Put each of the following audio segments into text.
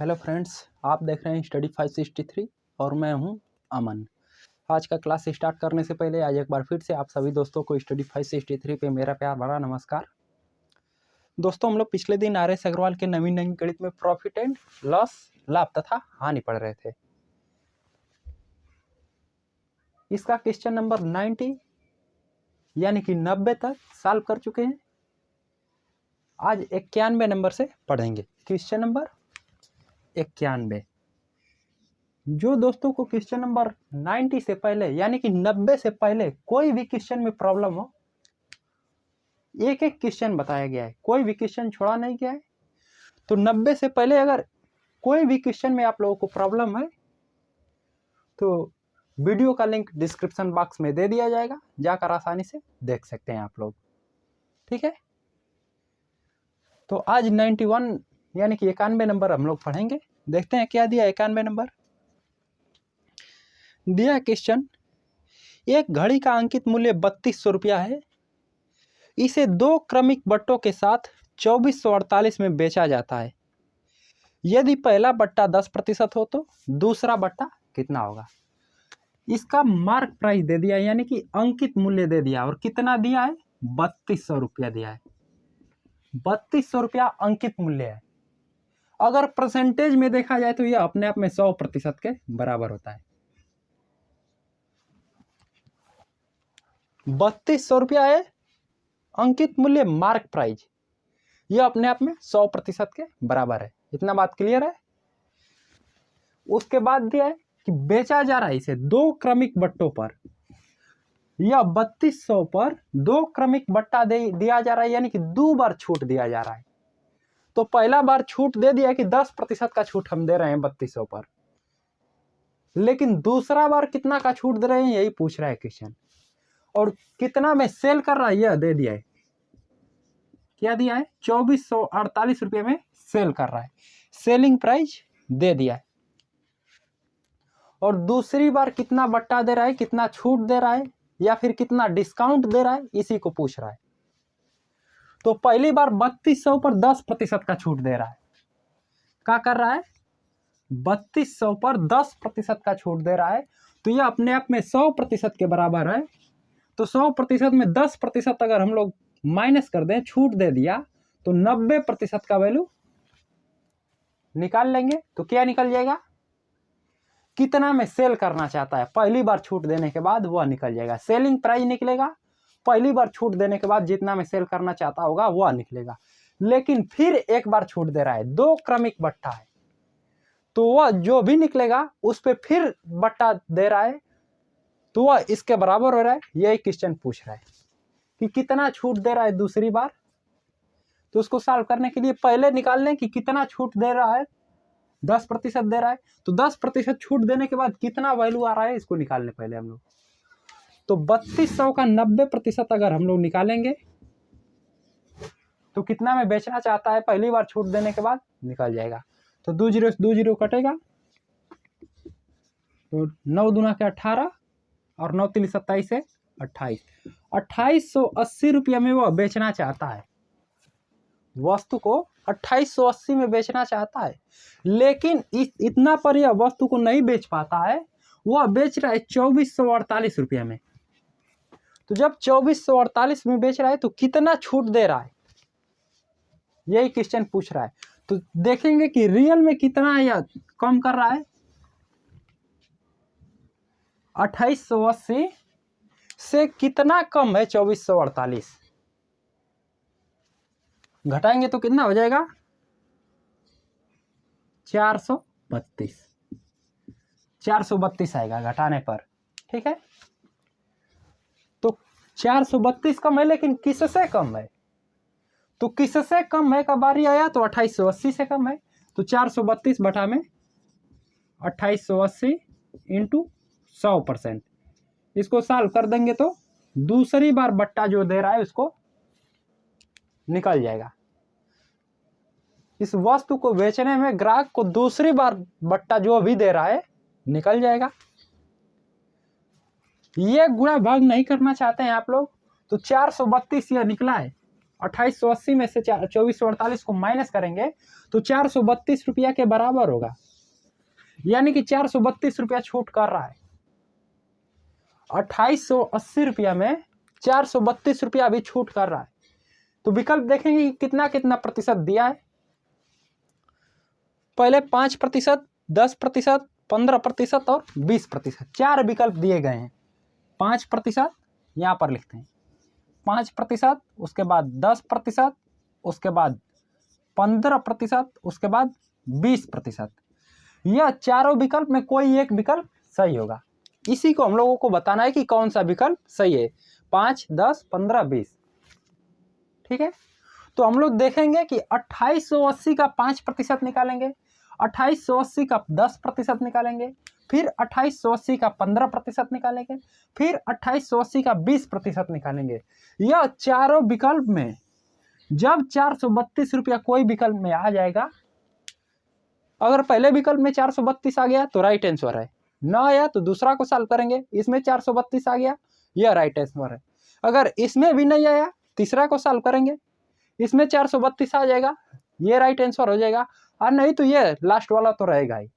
Hello friends, आप देख रहे हैं स्टडी 563 और मैं हूं अमन। आज का क्लास स्टार्ट करने से पहले आज एक बार फिर से आप सभी दोस्तों को स्टडी 563 पे मेरा प्यार भरा नमस्कार। दोस्तों, हम लोग पिछले दिन RS अग्रवाल के नवीन गणित में प्रॉफिट एंड लॉस, लाभ तथा हानि पढ़ रहे थे। इसका क्वेश्चन नंबर 90 यानी कि 90 तक सॉल्व कर चुके हैं। आज 91 नंबर से पढ़ेंगे। Question number 91। जो दोस्तों को क्वेश्चन नंबर 90 से पहले यानी कि 90 से पहले कोई भी क्वेश्चन में प्रॉब्लम हो, एक एक क्वेश्चन बताया गया है, कोई भी क्वेश्चन छोड़ा नहीं गया है। तो 90 से पहले अगर कोई भी क्वेश्चन में आप लोगों को प्रॉब्लम है तो वीडियो का लिंक डिस्क्रिप्शन बॉक्स में दे दिया जाएगा, जाकर आसानी से देख सकते हैं आप लोग। ठीक है, तो आज 91 यानी कि 91 नंबर हम लोग पढ़ेंगे। देखते हैं क्या दिया। 91 नंबर दिया क्वेश्चन, एक घड़ी का अंकित मूल्य 3200 रुपया है। इसे दो क्रमिक बट्टों के साथ 2448 में बेचा जाता है। यदि पहला बट्टा 10% हो तो दूसरा बट्टा कितना होगा। इसका मार्क प्राइस दे दिया यानी कि अंकित मूल्य दे दिया, और कितना दिया है, 3200 रुपया दिया है। 3200 रुपया अंकित मूल्य है। अगर परसेंटेज में देखा जाए तो यह अपने आप में 100% के बराबर होता है। 3200 रुपया है अंकित मूल्य, मार्क प्राइस, यह अपने आप में 100% के बराबर है। इतना बात क्लियर है। उसके बाद दिया है कि बेचा जा रहा है इसे दो क्रमिक बट्टों पर। यह 3200 पर दो क्रमिक बट्टा दिया जा रहा है, यानी कि 2 बार छूट दिया जा रहा है। तो पहला बार छूट दे दिया कि 10% का छूट हम दे रहे हैं 3200 पर, लेकिन दूसरा बार कितना का छूट दे रहे हैं यही पूछ रहा है क्वेश्चन। और कितना में सेल कर रहा है यह दे दिया है। क्या दिया है, 2448 रुपये में सेल कर रहा है, सेलिंग प्राइस दे दिया है। और दूसरी बार कितना बट्टा दे रहा है, कितना छूट दे रहा है, या फिर कितना डिस्काउंट दे रहा है, इसी को पूछ रहा है। तो पहली बार 3200 पर 10% का छूट दे रहा है। क्या कर रहा है, 3200 पर 10% का छूट दे रहा है। तो यह अपने आप में 100% के बराबर है। तो 100% में 10% अगर हम लोग माइनस कर दें, छूट दे दिया, तो 90% का वैल्यू निकाल लेंगे। तो क्या निकल जाएगा, कितना में सेल करना चाहता है पहली बार छूट देने के बाद वह निकल जाएगा। सेलिंग प्राइस निकलेगा, पहली बार छूट देने के बाद जितना में सेल करना चाहता होगा वह निकलेगा। लेकिन फिर एक बार छूट दे रहा है, दो क्रमिक बट्टा है, तो वह जो भी निकलेगा उस पर फिर बट्टा दे रहा है, तो वह इसके बराबर हो रहा है। यही क्वेश्चन पूछ रहा है कि कितना छूट दे रहा है दूसरी बार। तो उसको सॉल्व करने के लिए पहले निकाल लें कि कितना छूट दे रहा है, 10% दे रहा है, तो 10% छूट देने के बाद कितना वैल्यू आ रहा है इसको निकाल लें पहले हम लोग। तो 3200 का 90% अगर हम लोग निकालेंगे तो कितना में बेचना चाहता है पहली बार छूट देने के बाद निकल जाएगा। तो 2 जीरो से 2 जीरो कटेगा, तो 9 दूना के 18 और 9 तिली 27 से 28, 2880 रुपया में वो बेचना चाहता है। वस्तु को 2880 में बेचना चाहता है, लेकिन इतना पर यह वस्तु को नहीं बेच पाता है, वह बेच रहा है 2448 रुपया में। तो जब 2448 में बेच रहा है तो कितना छूट दे रहा है, यही क्वेश्चन पूछ रहा है। तो देखेंगे कि रियल में कितना या कम कर रहा है। 2880 से कितना कम है 2448, घटाएंगे तो कितना हो जाएगा, 432। 432 आएगा घटाने पर। ठीक है, तो 432 कम है, लेकिन किससे कम है, तो किससे कम है का बारी आया तो 2880 से कम है। तो 432 बटा में 2880 इंटू 100%, इसको सॉल्व कर देंगे तो दूसरी बार बट्टा जो दे रहा है उसको निकल जाएगा। इस वस्तु को बेचने में ग्राहक को दूसरी बार बट्टा जो भी दे रहा है निकल जाएगा। ये गुणा भाग नहीं करना चाहते हैं आप लोग, तो 432 यह निकला है 2880 में से 2448 को माइनस करेंगे तो 432 रुपया के बराबर होगा, यानी कि 432 रुपया छूट कर रहा है। 2880 रुपया में 432 रुपया अभी छूट कर रहा है। तो विकल्प देखेंगे कि कितना कितना प्रतिशत दिया है। पहले 5%, 10%, 15% और 20%, 4 विकल्प दिए गए हैं। 5% यहाँ पर लिखते हैं, 5%, उसके बाद 10%, उसके बाद 15%, उसके बाद 20%। यह चारों विकल्प में कोई एक विकल्प सही होगा। इसी को हम लोगों को बताना है कि कौन सा विकल्प सही है, 5, 10, 15, 20। ठीक है, तो हम लोग देखेंगे कि 2880 का 5% निकालेंगे, 2880 का 10% निकालेंगे, फिर 2880 का 15% निकालेंगे, फिर 2880 का 20% निकालेंगे। यह चारों विकल्प में जब 432 रुपया कोई विकल्प में आ जाएगा, अगर पहले विकल्प में 432 आ गया तो राइट आंसर है, न आया तो दूसरा को सॉल्व करेंगे, इसमें 432 आ गया, यह राइट आंसर है। अगर इसमें भी नहीं आया तीसरा को सॉल्व करेंगे, इसमें 432 आ जाएगा, ये राइट आंसर हो जाएगा, और नहीं तो ये लास्ट वाला तो रहेगा ही,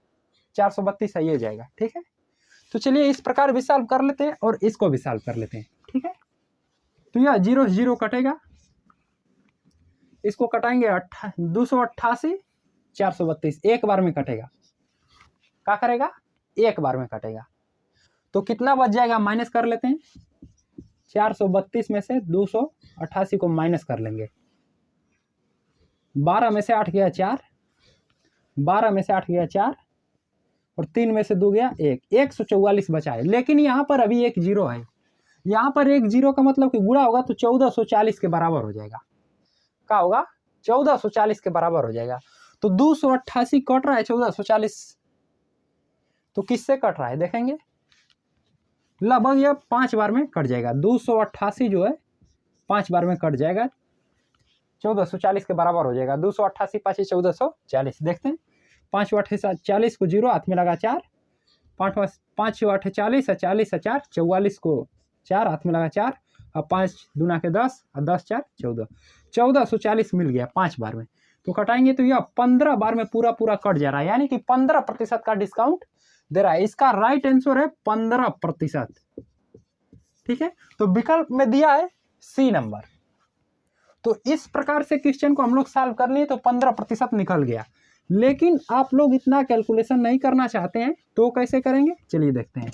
432 सही हो जाएगा। ठीक है, तो चलिए इस प्रकार भी सॉल्व कर लेते हैं और इसको भी सॉल्व कर लेते हैं। ठीक है, तो यह 0 0 कटेगा, इसको कटाएंगे 288, 432 एक बार में कटेगा। क्या करेगा, एक बार में कटेगा। तो कितना बच जाएगा, माइनस कर लेते हैं। 432 में से 288 को माइनस कर लेंगे। 12 में से 8 गया 4, 12 में से 8 गया 4, और 3 में से 2 गया 1, 144 बचा है। लेकिन यहाँ पर अभी एक जीरो है, यहाँ पर एक जीरो का मतलब कि गुणा होगा तो 1440 के बराबर हो जाएगा। क्या होगा, 1440 के बराबर हो जाएगा। तो 288 कट रहा है 1440, तो किससे कट रहा है देखेंगे, लगभग यह 5 बार में कट जाएगा। 288 जो है 5 बार में कट जाएगा, 1440 के बराबर हो जाएगा। 288 5 1440, देखते हैं। 5 8 40 को 0 हाथ में लगा 4, 5 8 40, 40 4 44 को 4 हाथ में लगा 4, और 5 दूना के 10, और 10 4 14, 1440 मिल गया 5 बार में। तो कटाएंगे तो यह 15 बार में पूरा पूरा कट जा रहा है, यानी कि 15% का डिस्काउंट दे रहा है। इसका राइट आंसर है 15%। ठीक है, तो विकल्प में दिया है सी नंबर। तो इस प्रकार से क्वेश्चन को हम लोग सॉल्व कर लिए तो 15% निकल गया। लेकिन आप लोग इतना कैलकुलेशन नहीं करना चाहते हैं तो कैसे करेंगे, चलिए देखते हैं।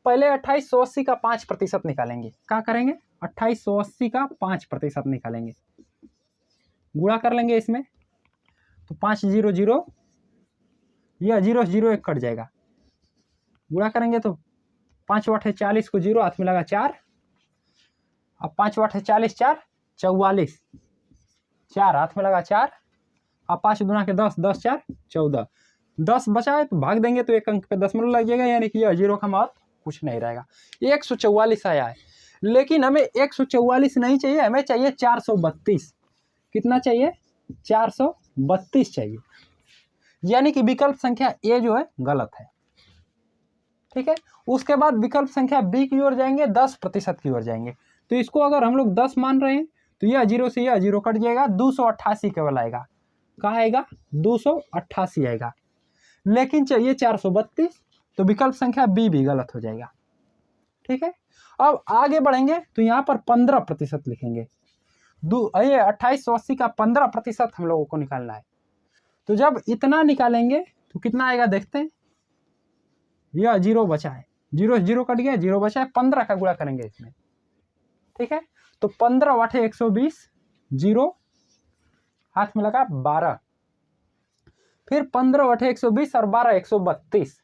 पहले 2880 का 5% निकालेंगे। क्या करेंगे, 2880 का 5% निकालेंगे, गुणा कर लेंगे इसमें, तो 5 0 0, यह 0 0 1 कट जाएगा। गुणा करेंगे तो 5 8 40 को 0 हाथ में लगा 4, अब 5 8 40 4 44, 4 हाथ में लगा 4, अब 5 दूना के 10, 10 4 14, 10 बचा है तो भाग देंगे तो एक अंक पे 10 लग जाएगा, यानी कि यह जीरो का महत्व कुछ नहीं रहेगा। 144 आया है, लेकिन हमें 144 नहीं चाहिए, हमें चाहिए 432। कितना चाहिए, 432 चाहिए, यानी कि विकल्प संख्या ए जो है गलत है। ठीक है, उसके बाद विकल्प संख्या बी की ओर जाएंगे, 10% की ओर जाएंगे। तो इसको अगर हम लोग 10 मान रहे हैं तो यह 0 से यह 0 कट जाएगा, 288 केवल आएगा। कहाँ आएगा, 288 आएगा, लेकिन चाहिए 432, तो विकल्प संख्या बी भी गलत हो जाएगा। ठीक है, अब आगे बढ़ेंगे तो यहाँ पर 15% लिखेंगे। ये 2880 का 15% हम लोगों को निकालना है। तो जब इतना निकालेंगे तो कितना आएगा देखते हैं, यह 0 बचा है, 0 0 कट गया, 0 बचा है, 15 का गुणा करेंगे इसमें। ठीक है, तो 15 8 120, 0 हाथ में लगा 12, फिर 15 8 120 और 12 132,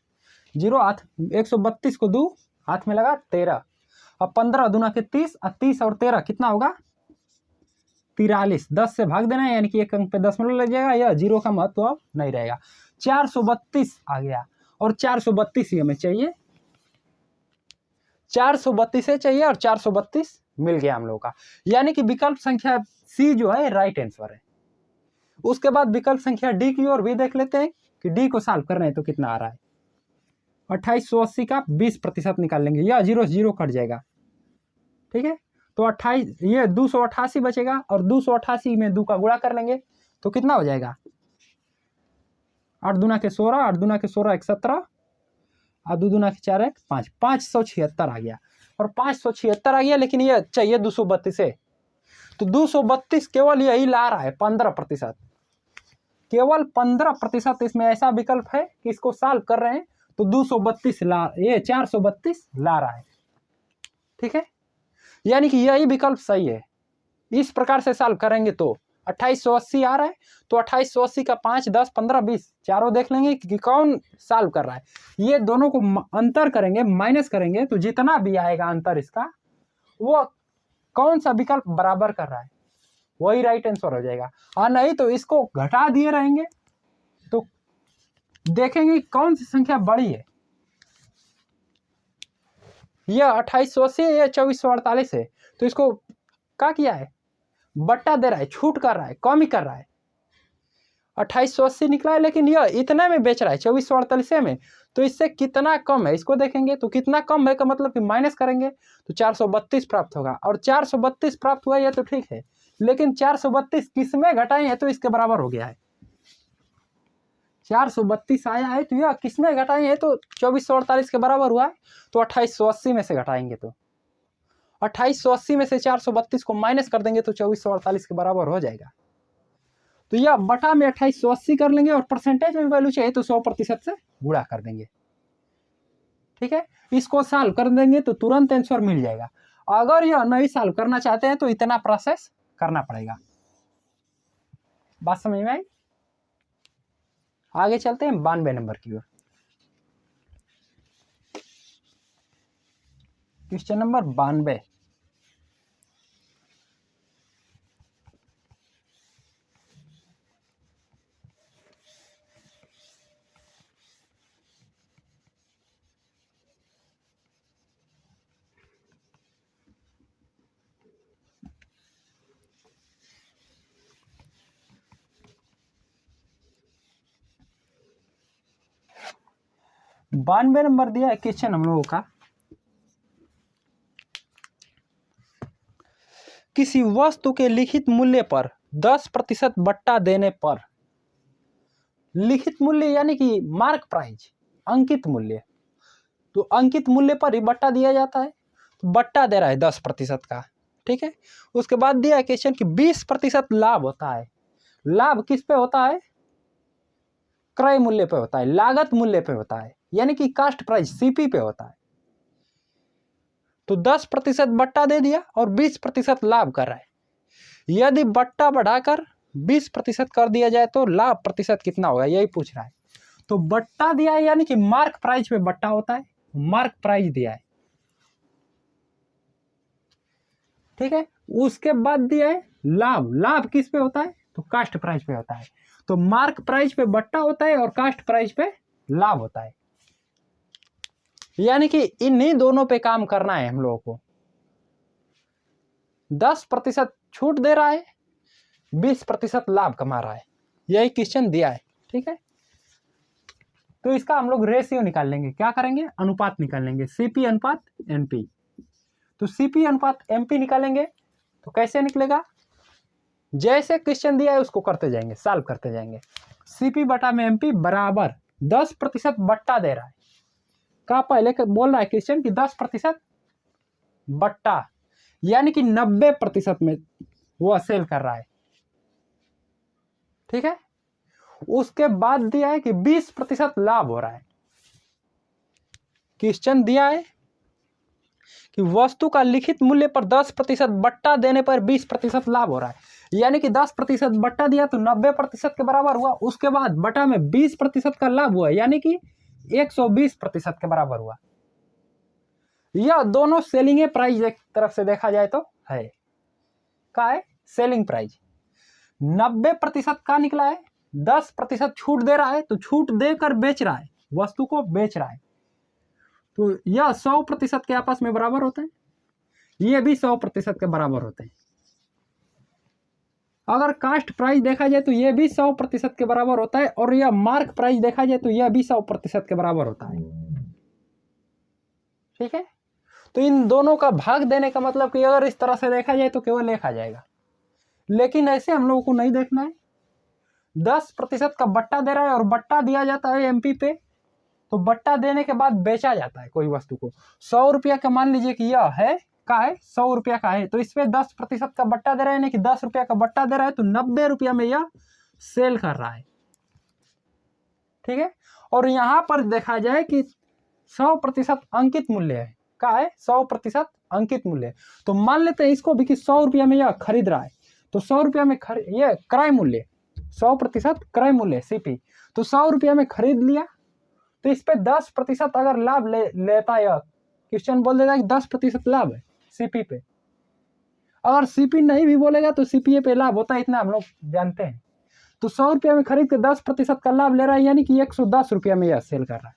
0 हाथ 132 को 2 हाथ में लगा 13, अब 15 दूना के 30, और 30 और 13 कितना होगा, 43, 10 से भाग देना है, यानी कि एक अंक पे 10 लग जाएगा, यह जीरो का महत्व अब नहीं रहेगा। 432 आ गया, और 432 ही हमें चाहिए, 432 चाहिए, और 432 मिल गया हम लोग का, यानी कि विकल्प संख्या सी जो है राइट आंसर है। उसके बाद विकल्प संख्या डी की ओर भी देख लेते हैं कि डी को सॉल्व कर रहे हैं तो कितना आ रहा है। 2880 का 20% निकाल लेंगे, या 0 0 कट जाएगा। ठीक है, तो 28, ये 288 बचेगा और 288 में 2 का गुणा कर लेंगे तो कितना हो जाएगा, 8 दूना के 16, 8 दूना के 16 एक 17 और 2 दूना के 4 एक 5, 576 आ गया। और 576 आ गया, लेकिन ये चाहिए 232 है, तो 232 केवल यही ला रहा है 15%, केवल 15% इसमें ऐसा विकल्प है कि इसको सॉल्व कर रहे हैं तो 232 ला, ये 432 ला रहा है। ठीक है, यानी कि यही विकल्प सही है। इस प्रकार से सॉल्व करेंगे तो 2880 आ रहा है, तो 2880 का 5, 10, 15, 20 चारों देख लेंगे कि कौन सॉल्व कर रहा है। ये दोनों को अंतर करेंगे, माइनस करेंगे, तो जितना भी आएगा अंतर इसका, वो कौन सा विकल्प बराबर कर रहा है वही राइट आंसर हो जाएगा। और नहीं तो इसको घटा दिए रहेंगे तो देखेंगे कौन सी संख्या बड़ी है। यह 2880 या 2448 है, तो इसको क्या किया है, बट्टा दे रहा है, छूट कर रहा है, कम ही कर रहा है। 2880 निकला है, लेकिन यह इतने में बेच रहा है 2448 में, तो इससे कितना कम है इसको देखेंगे। तो कितना कम है का मतलब कि माइनस करेंगे तो 432 प्राप्त होगा, और 432 प्राप्त हुआ यह तो ठीक है, लेकिन 432 किस में घटाए हैं तो इसके बराबर हो गया है। 432 आया है तो यह किस में घटाए हैं तो 2448 के बराबर हुआ है, तो 2880 में से घटाएंगे तो 2880 में से 432 को माइनस कर देंगे तो 2448 के बराबर हो जाएगा। तो यह बटा में 2880 कर लेंगे और परसेंटेज में वैल्यू चाहिए तो 100% से गुणा कर देंगे। ठीक है, इसको सॉल्व कर देंगे तो तुरंत आंसर मिल जाएगा। अगर यह नहीं सॉल्व करना चाहते हैं तो इतना प्रोसेस करना पड़ेगा। बात समझ में आई? आगे चलते हैं 92 नंबर की ओर। Question number 92। बानवे नंबर दिया है क्वेश्चन हम लोगों का। किसी वस्तु के लिखित मूल्य पर 10% बट्टा देने पर, लिखित मूल्य यानी कि मार्क प्राइस, अंकित मूल्य, तो अंकित मूल्य पर ही बट्टा दिया जाता है, तो बट्टा दे रहा है 10% का। ठीक है, उसके बाद दिया है क्वेश्चन कि 20% लाभ होता है। लाभ किस पे होता है, क्रय मूल्य पे होता है, लागत मूल्य पे होता है, यानी कि कास्ट प्राइस सीपी पे होता है। तो 10% बट्टा दे दिया और 20% लाभ कर रहा है। यदि बट्टा बढ़ाकर 20% कर दिया जाए तो लाभ प्रतिशत कितना होगा, यही पूछ रहा है। तो बट्टा दिया है यानी कि मार्क प्राइस पे बट्टा होता है, मार्क प्राइस दिया है। ठीक है, उसके बाद दिया है लाभ। लाभ किस पे होता है तो कास्ट प्राइस पे होता है। तो मार्क प्राइस पे बट्टा होता है और कास्ट प्राइस पे लाभ होता है, यानी कि इन्हीं दोनों पे काम करना है हम लोगों को। 10% छूट दे रहा है, 20% लाभ कमा रहा है, यही क्वेश्चन दिया है। ठीक है, तो इसका हम लोग रेशियो निकाल लेंगे। क्या करेंगे, अनुपात निकाल लेंगे, सीपी अनुपात एनपी। तो सीपी अनुपात एमपी निकालेंगे तो कैसे निकलेगा, जैसे क्वेश्चन दिया है उसको करते जाएंगे, सॉल्व करते जाएंगे। सीपी बटा में एमपी बराबर 10% बट्टा दे रहा है। का पहले बोल रहा है क्वेश्चन कि 10% बट्टा, यानी कि 90% में वो सेल कर रहा है। ठीक है, उसके बाद दिया है कि 20% लाभ हो रहा है। क्वेश्चन दिया है कि वस्तु का लिखित मूल्य पर 10% बट्टा देने पर 20% लाभ हो रहा है, यानी कि 10% बट्टा दिया तो 90% के बराबर हुआ। उसके बाद बटा में 20% का लाभ हुआ, यानी कि 120% के बराबर हुआ। यह दोनों सेलिंग प्राइस एक तरफ से देखा जाए तो है, क्या है, सेलिंग प्राइस। 90% का निकला है, 10% छूट दे रहा है, तो छूट देकर बेच रहा है, वस्तु को बेच रहा है, तो यह 100% के आपस में बराबर होते हैं, ये भी 100% के बराबर होते हैं। अगर कास्ट प्राइस देखा जाए तो यह भी 100% के बराबर होता है, और यह मार्क प्राइस देखा जाए तो यह भी 100% के बराबर होता है। ठीक है, तो इन दोनों का भाग देने का मतलब कि अगर इस तरह से देखा जाए तो केवल एक आ जाएगा, लेकिन ऐसे हम लोगों को नहीं देखना है। 10% का बट्टा दे रहा है और बट्टा दिया जाता है एमपी पे, तो बट्टा देने के बाद बेचा जाता है कोई वस्तु को। 100 रुपया का मान लीजिए कि यह है का है 100 रुपया का है, तो इसमें 10% का बट्टा दे रहा है, यानी कि 10 रुपया का बट्टा दे रहा है, तो 90 रुपया में यह सेल कर रहा है। ठीक है, और यहां पर देखा जाए कि 100% अंकित मूल्य है, का है 100% अंकित मूल्य। तो मान लेते हैं इसको भी कि 100 रुपया में यह खरीद रहा है, तो 100 रुपया में यह क्रय मूल्य 100% क्रय मूल्य सीपी, तो 100 रुपया में खरीद लिया, तो इस पे 10% अगर लाभ लेता है, क्वेश्चन बोल देगा कि 10% लाभ है सीपी पे। अगर सीपी नहीं भी बोलेगा तो सीपीए पे लाभ होता है, इतना हम लोग जानते हैं। तो 100 रुपया में खरीद के 10% का लाभ ले रहा है, यानी कि 110 रुपया में यह सेल कर रहा है।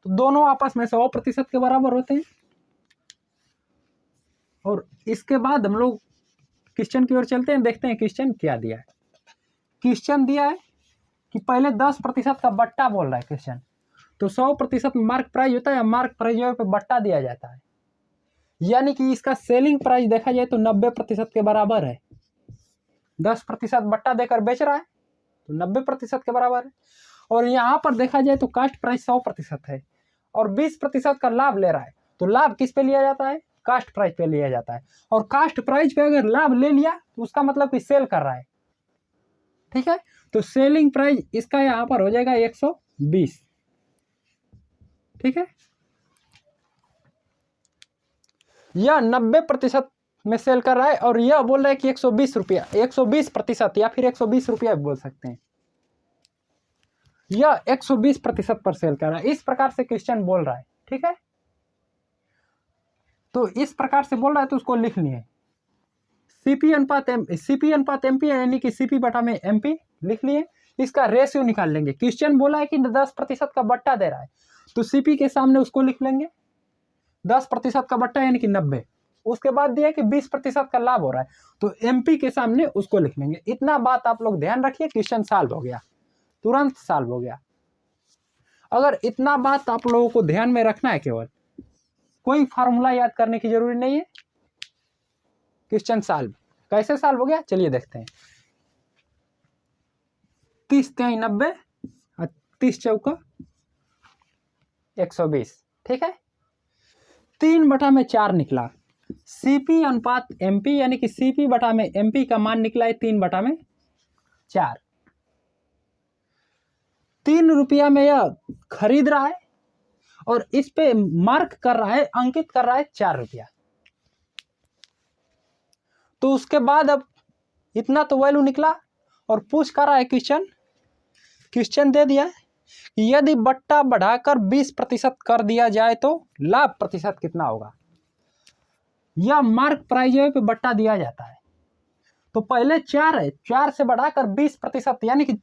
तो दोनों आपस में 100% के बराबर होते हैं। और इसके बाद हम लोग क्वेश्चन की ओर चलते हैं, देखते हैं क्वेश्चन क्या दिया है। क्वेश्चन दिया है कि पहले 10% का बट्टा बोल रहा है क्वेश्चन, तो 100% मार्क प्राइस होता है, मार्क प्राइस पे बट्टा दिया जाता है, यानी कि इसका सेलिंग प्राइस देखा जाए तो 90% के बराबर है। 10% बट्टा देकर बेच रहा है तो 90% के बराबर है। और यहाँ पर देखा जाए तो कास्ट प्राइस 100% है और 20% का लाभ ले रहा है, तो लाभ किस पे लिया जाता है, कास्ट प्राइस पे लिया जाता है। और कास्ट प्राइस पे अगर लाभ ले लिया तो उसका मतलब कि सेल कर रहा है। ठीक है, तो सेलिंग प्राइस इसका यहाँ पर हो जाएगा 120। ठीक है, यह 90% में सेल कर रहा है और यह बोल रहा है कि 120 रुपया, 120% या फिर 120 रुपया बोल सकते हैं। यह 120% पर सेल कर रहा है, इस प्रकार से क्वेश्चन बोल रहा है। ठीक है, तो इस प्रकार से बोल रहा है तो उसको लिख लिए सीपी अनुपात एमपी, यानी कि सीपी बटा में एमपी लिख लिए। इसका रेशियो निकाल लेंगे। क्वेश्चन बोला है कि 10% का बट्टा दे रहा है, तो सीपी के सामने उसको लिख लेंगे 10% का बट्टा यानी कि 90। उसके बाद दिया कि 20% का लाभ हो रहा है, तो एमपी के सामने उसको लिख लेंगे। इतना बात आप लोग ध्यान रखिए, क्वेश्चन सॉल्व हो गया, तुरंत सॉल्व हो गया। अगर इतना बात आप लोगों को ध्यान में रखना है, केवल कोई फार्मूला याद करने की जरूरी नहीं है, क्वेश्चन सॉल्व। कैसे सॉल्व हो गया चलिए देखते हैं। 30 3 90, 30 चौका 120। ठीक है, 3/4 निकला। सीपी अनुपात एमपी, यानी कि सीपी बटा में एमपी का मान निकला है 3/4। 3 रुपया में यह खरीद रहा है और इस पे मार्क कर रहा है, अंकित कर रहा है 4 रुपया। तो उसके बाद अब इतना तो वैल्यू निकला और पूछ कर रहा है क्वेश्चन दे दिया कि यदि बट्टा बढ़ाकर 20% कर दिया जाए तो लाभ प्रतिशत कितना होगा। यह मार्क प्राइस पे बट्टा दिया जाता है, तो पहले 4 है, 4 से बढ़ाकर 20%, यानी कि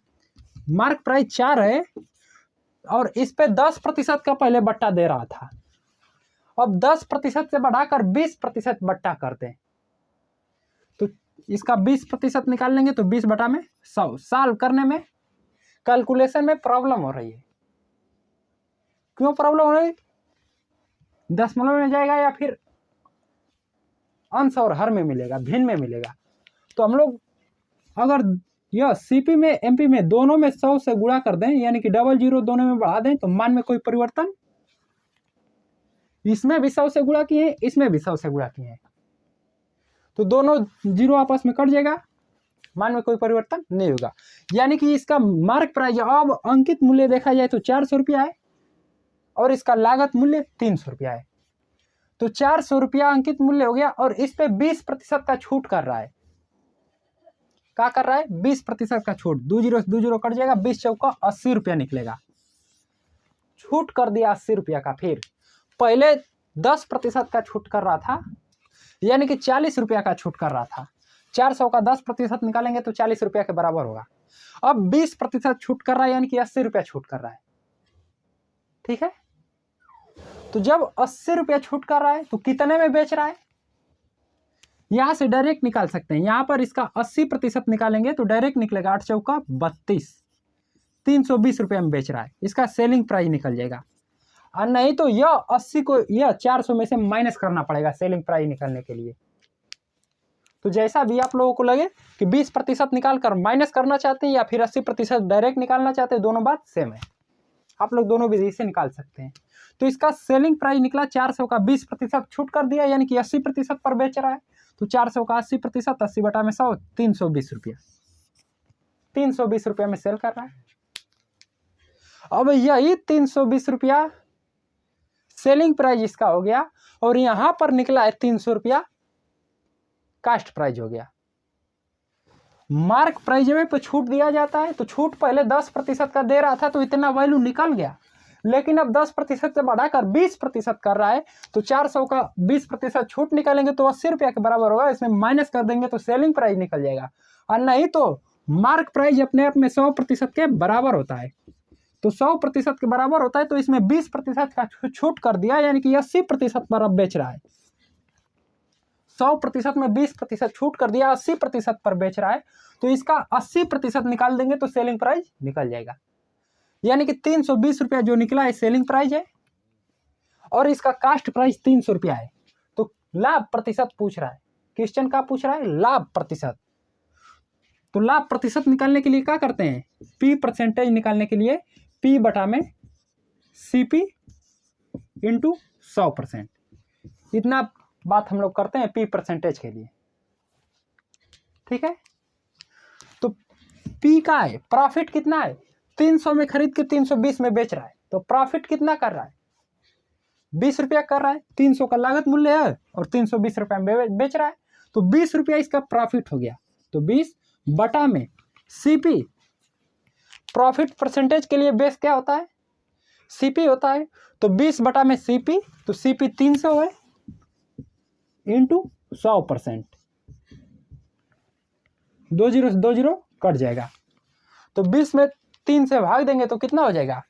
मार्क प्राइस 4 है और इस पे 10% का पहले बट्टा दे रहा था। अब 10% से बढ़ाकर 20% बट्टा करते हैं, तो इसका 20% निकाल लेंगे, तो 20 बटा में 100। सॉल्व करने में कैलकुलेशन में प्रॉब्लम हो रही है। क्यों प्रॉब्लम हो रही है? दशमलव में जाएगा या फिर अंश और हर में मिलेगा, भिन्न में मिलेगा। तो हम लोग अगर यह सीपी में एमपी में दोनों में 100 से गुणा कर दें, यानी कि 00 दोनों में बढ़ा दें, तो मान में कोई परिवर्तन, इसमें भी 100 से गुणा किए, इसमें भी 100 से गुणा किए, तो दोनों जीरो आपस में कट जाएगा, मान में कोई परिवर्तन नहीं होगा। यानी कि इसका मार्क प्राइस अब अंकित मूल्य देखा जाए तो 400 रुपया है और इसका लागत मूल्य 300 रुपया है। तो 400 रुपया अंकित मूल्य हो गया और इस पे 20% का छूट कर रहा है। क्या कर रहा है? 20% का छूट। 2 जीरो कट जाएगा, 20 चौका 80 रुपया निकलेगा। छूट कर दिया 80 रुपया का। फिर पहले 10% का छूट कर रहा था, यानी कि 40 रुपया का छूट कर रहा था। 400 का 10% निकालेंगे तो 40 रुपया के बराबर होगा। अब 20% छूट कर रहा है, यानी कि 80 रुपया छूट कर रहा है। ठीक है, तो जब 80 रुपया छूट कर रहा है तो कितने में बेच रहा है, यहां से डायरेक्ट निकाल सकते हैं। यहां पर इसका 80% निकालेंगे तो डायरेक्ट निकलेगा 8 चौका 32, 320 रुपये में बेच रहा है। इसका सेलिंग प्राइस निकल जाएगा। और नहीं तो यह 80 को यह 400 में से माइनस करना पड़ेगा सेलिंग प्राइस निकालने के लिए। तो जैसा भी आप लोगों को लगे कि 20% निकाल कर माइनस करना चाहते हैं या फिर 80% डायरेक्ट निकालना चाहते हैं, दोनों बात सेम है, आप लोग दोनों विधि से निकाल सकते हैं। तो इसका सेलिंग प्राइस निकला 400 का 20% छूट कर दिया, यानी कि 80% पर बेच रहा है। तो 400 का 80%, 80 बटा में 100, 320 रुपया, 320 रुपया में सेल कर रहा है। अब यही 320 रुपया सेलिंग प्राइस इसका हो गया, और यहां पर निकला है 300 रुपया कास्ट प्राइस हो गया। मार्क प्राइस में तो छूट दिया जाता है, तो छूट पहले 10% का दे रहा था तो इतना वैल्यू निकल गया, लेकिन अब 10% से बढ़ाकर 20% कर रहा है, तो 400 का 20% छूट निकालेंगे तो 80 रुपया के बराबर होगा, इसमें माइनस कर देंगे तो सेलिंग प्राइस निकल जाएगा। और नहीं तो मार्क प्राइस अपने आप में 100% के बराबर होता है, तो 100% के बराबर होता है, तो इसमें 20% का छूट कर दिया, यानी कि 80% पर अब बेच रहा है। 100% में 20% छूट कर दिया, 80% पर बेच रहा है, तो इसका 80% निकाल देंगे तो सेलिंग प्राइस निकल जाएगा। यानी कि 320 रुपया जो निकला है सेलिंग प्राइस है, और इसका कास्ट प्राइस 300 रुपया है। तो लाभ प्रतिशत पूछ रहा है, क्वेश्चन का पूछ रहा है लाभ प्रतिशत। तो लाभ प्रतिशत निकालने के लिए क्या करते हैं, पी परसेंटेज निकालने के लिए पी बटा में सीपी इंटू 100%, इतना बात हम लोग करते हैं पी परसेंटेज के लिए। ठीक है, तो पी का है प्रॉफिट कितना है, 300 में खरीद के 320 में बेच रहा है, तो प्रॉफिट कितना कर रहा है, 20 रुपया कर रहा है। 300 का लागत मूल्य है और 320 रुपया में बेच रहा है, तो 20 रुपया इसका प्रॉफिट हो गया। तो 20 बटा में सीपी, प्रॉफिट परसेंटेज के लिए बेस क्या होता है, सीपी होता है, तो 20 बटा में सीपी, तो सीपी 300 है इंटू 100%, 20 कट जाएगा, तो 20 में 3 से भाग देंगे तो कितना हो जाएगा,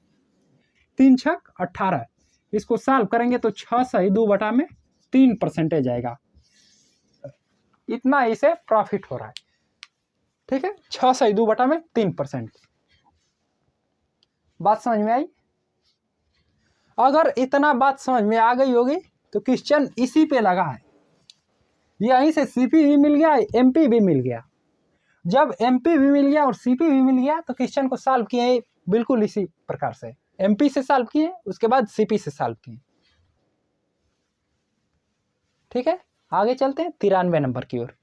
3 छक 18, इसको सॉल्व करेंगे तो 6 सही 2 बटा में 3% आएगा, इतना इसे प्रॉफिट हो रहा है। ठीक है, 6 सही 2 बटा में 3%। बात समझ में आई? अगर इतना बात समझ में आ गई होगी तो क्वेश्चन इसी पे लगा है, यहीं से सीपी भी मिल गया, एमपी भी मिल गया। जब एमपी भी मिल गया और सीपी भी मिल गया तो क्वेश्चन को सॉल्व किए बिल्कुल इसी प्रकार से, एमपी से सॉल्व किए, उसके बाद सीपी से सॉल्व किए। ठीक है, आगे चलते हैं 93 नंबर की ओर।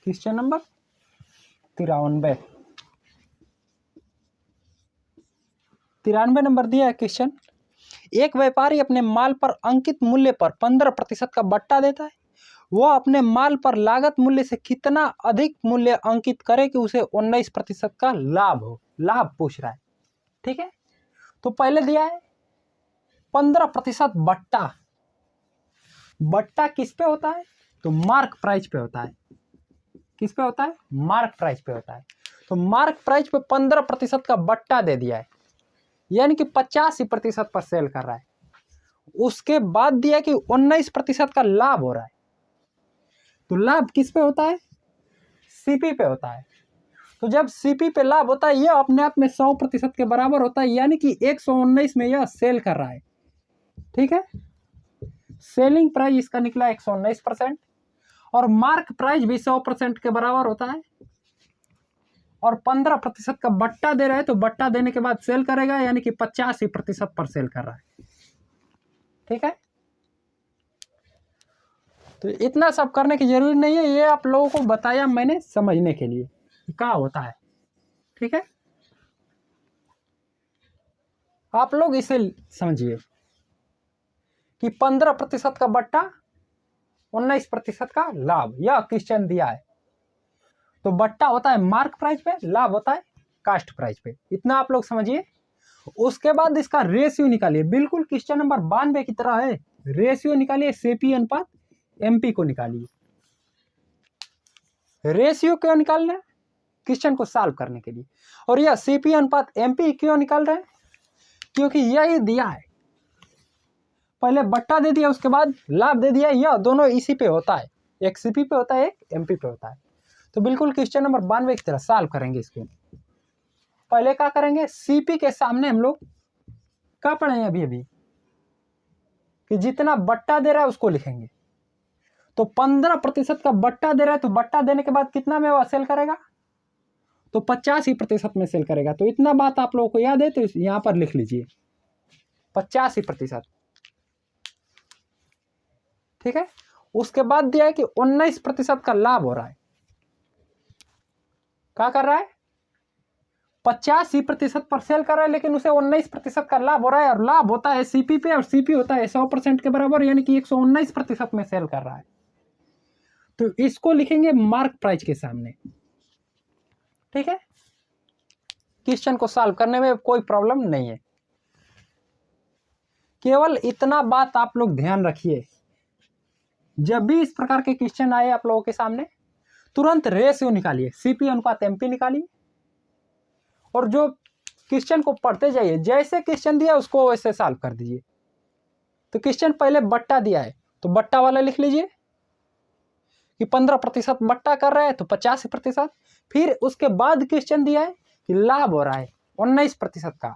क्वेश्चन नंबर 93 नंबर दिया है क्वेश्चन। एक व्यापारी अपने माल पर अंकित मूल्य पर 15% का बट्टा देता है, वह अपने माल पर लागत मूल्य से कितना अधिक मूल्य अंकित करे कि उसे 19% का लाभ हो। लाभ पूछ रहा है। ठीक है, तो पहले दिया है 15% बट्टा। बट्टा किस पे होता है, तो मार्क प्राइस पे होता है। किस पे होता है, मार्क प्राइस पे होता है। तो मार्क प्राइस पे 15% का बट्टा दे दिया है, यानी कि 85% पर सेल कर रहा है। उसके बाद दिया कि 19% का लाभ हो रहा है। तो लाभ किस पे होता है, सीपी पे होता है। तो जब सीपी पे लाभ होता है, यह अपने आप में 100% के बराबर होता है, यानी कि 119 में यह सेल कर रहा है। ठीक है, सेलिंग प्राइस इसका निकला 119%, और मार्क प्राइस भी 100% के बराबर होता है, और 15% का बट्टा दे रहा है, तो बट्टा देने के बाद सेल करेगा, यानी कि 85% पर सेल कर रहा है। ठीक है, तो इतना सब करने की जरूरी नहीं है, ये आप लोगों को बताया मैंने समझने के लिए क्या होता है। ठीक है, आप लोग इसे समझिए कि 15% का बट्टा, 19% का लाभ, यह क्वेश्चन दिया है। तो बट्टा होता है मार्क प्राइस पे, लाभ होता है कास्ट प्राइस पे, इतना आप लोग समझिए। उसके बाद इसका रेशियो निकालिए, बिल्कुल क्वेश्चन नंबर 92 की तरह है। रेशियो निकालिए, सीपी अनुपात एमपी को निकालिए। रेशियो क्यों निकाल रहे हैं, क्वेश्चन को सॉल्व करने के लिए। और यह सीपी अनुपात एमपी क्यों निकाल रहे हैं, क्योंकि यही दिया है पहले बट्टा दे दिया, उसके बाद लाभ दे दिया, यह दोनों इसी पे होता है, एक सीपी पे होता है, एक एमपी पे होता है। तो बिल्कुल क्वेश्चन नंबर 92 की तरह सॉल्व करेंगे इसको। पहले क्या करेंगे, सीपी के सामने हम लोग क्या पढ़े अभी अभी कि जितना बट्टा दे रहा है उसको लिखेंगे। तो 15% का बट्टा दे रहा है, तो बट्टा देने के बाद कितना में वह सेल करेगा, तो 85% में सेल करेगा। तो इतना बात आप लोगों को याद है, तो यहां पर लिख लीजिए 85%। ठीक है। उसके बाद दिया है कि 19% का लाभ हो रहा है। क्या कर रहा है, 85% पर सेल कर रहा है, लेकिन उसे 19% का लाभ हो रहा है, और लाभ होता है सीपी पे, और सीपी होता है 100% के बराबर, यानी कि 119% में सेल कर रहा है। तो इसको लिखेंगे मार्क प्राइस के सामने। ठीक है, क्वेश्चन को सॉल्व करने में कोई प्रॉब्लम नहीं है। केवल इतना बात आप लोग ध्यान रखिए, जब भी इस प्रकार के क्वेश्चन आए आप लोगों के सामने, तुरंत रेशियो निकालिए, सीपी अनुपात एमपी निकालिए, और जो क्वेश्चन को पढ़ते जाइए, जैसे क्वेश्चन दिया उसको वैसे सॉल्व कर दीजिए। तो क्वेश्चन पहले बट्टा दिया है, तो बट्टा वाला लिख लीजिए कि 15% बट्टा कर रहा है, तो 85%। फिर उसके बाद क्वेश्चन दिया है कि लाभ हो रहा है 19% का,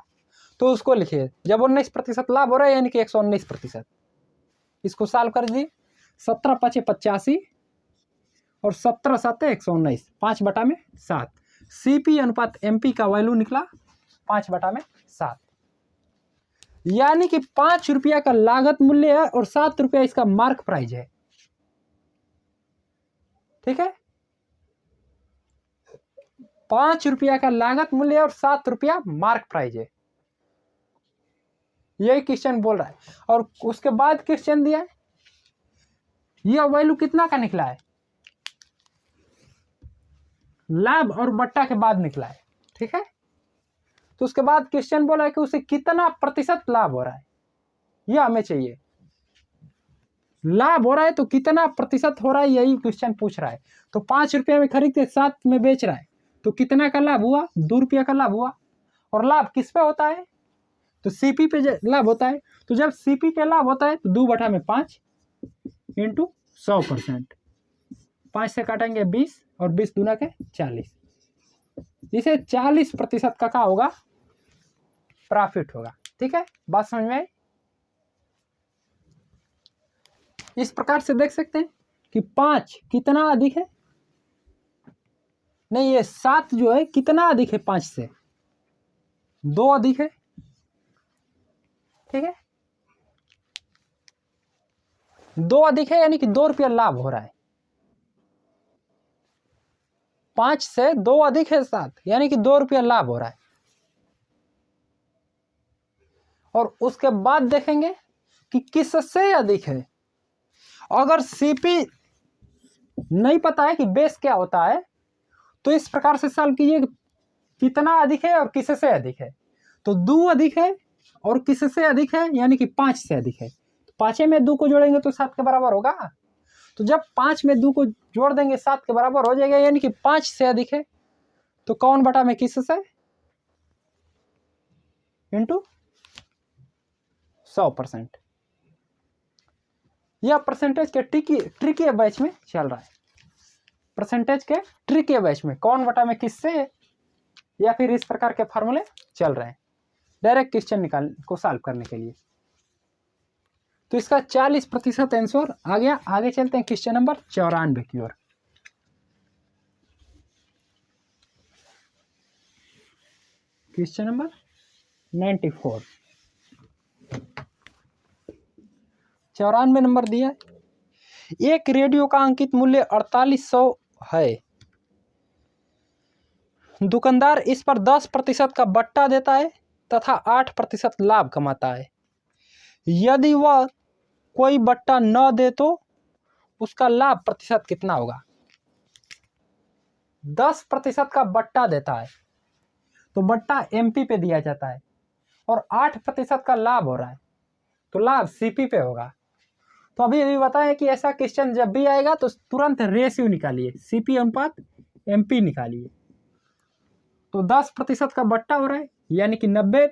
तो उसको लिखिए, जब 19% लाभ हो रहा है यानी कि 119%। इसको सॉल्व कर दीजिए, 17 × 5 = 85 और 17 × 7 = 119, 5/7। सीपी अनुपात एमपी का वैल्यू निकला 5/7, यानी कि 5 रुपया का लागत मूल्य है और 7 रुपया इसका मार्क प्राइस है। ठीक है, 5 रुपया का लागत मूल्य और 7 रुपया मार्क प्राइस है, यही क्वेश्चन बोल रहा है। और उसके बाद क्वेश्चन दिया है, यह वैल्यू कितना का निकला है, लाभ और बट्टा के बाद निकला है। ठीक है, तो उसके बाद क्वेश्चन बोला है कि उसे कितना प्रतिशत लाभ हो रहा है, यह हमें चाहिए। लाभ हो रहा है तो कितना प्रतिशत हो रहा है, यही क्वेश्चन पूछ रहा है। तो 5 रुपया में खरीद के 7 में बेच रहा है, तो कितना का लाभ हुआ, 2 रुपया का लाभ हुआ। और लाभ किस पे होता है, तो सीपी पे लाभ होता है। तो जब सीपी पे लाभ होता है तो 2/5 × 100%, 5 से काटेंगे 20 और 20 दूना के 40, इसे 40% का होगा, प्रॉफिट होगा। ठीक है, बात समझ में आई। इस प्रकार से देख सकते हैं कि 5 कितना अधिक है, नहीं ये 7 जो है कितना अधिक है, 5 से 2 अधिक है। ठीक है, 2 अधिक है, यानी कि 2 रुपया लाभ हो रहा है। 5 से 2 अधिक है 7, यानी कि 2 रुपया लाभ हो रहा है। और उसके बाद देखेंगे कि किससे अधिक है। अगर सीपी नहीं पता है कि बेस क्या होता है, तो इस प्रकार से सॉल्व कीजिए, कितना अधिक है और किससे अधिक है। तो 2 अधिक है और किससे अधिक है, यानी कि 5 से अधिक है। 5 में 2 को जोड़ेंगे तो 7 के बराबर होगा। तो जब 5 में 2 को जोड़ देंगे 7 के बराबर हो जाएगा, यानी कि 5 से अधिक है। तो कौन बटा में किससे इंटू 100%। यह परसेंटेज के ट्रिकी बैच में चल रहा है। परसेंटेज के ट्रिकी बैच में कौन बटा में किससे, या फिर इस प्रकार के फॉर्मूले चल रहे हैं डायरेक्ट क्वेश्चन को सॉल्व करने के लिए। तो इसका 40% आंसर आ गया। आगे चलते हैं क्वेश्चन नंबर 94 की ओर। क्वेश्चन नंबर 94, 94 नंबर दिया है। एक रेडियो का अंकित मूल्य 4800 है। दुकानदार इस पर 10% का बट्टा देता है तथा 8% लाभ कमाता है। यदि वह कोई बट्टा न दे तो उसका लाभ प्रतिशत कितना होगा। 10% का बट्टा देता है तो बट्टा एमपी पे दिया जाता है, और 8% का लाभ हो रहा है तो लाभ सीपी पे होगा। तो अभी बताएं कि ऐसा क्वेश्चन जब भी आएगा तो तुरंत रेशियो निकालिए, सीपी अनुपात एमपी निकालिए। तो 10% का बट्टा हो रहा है यानी कि 90,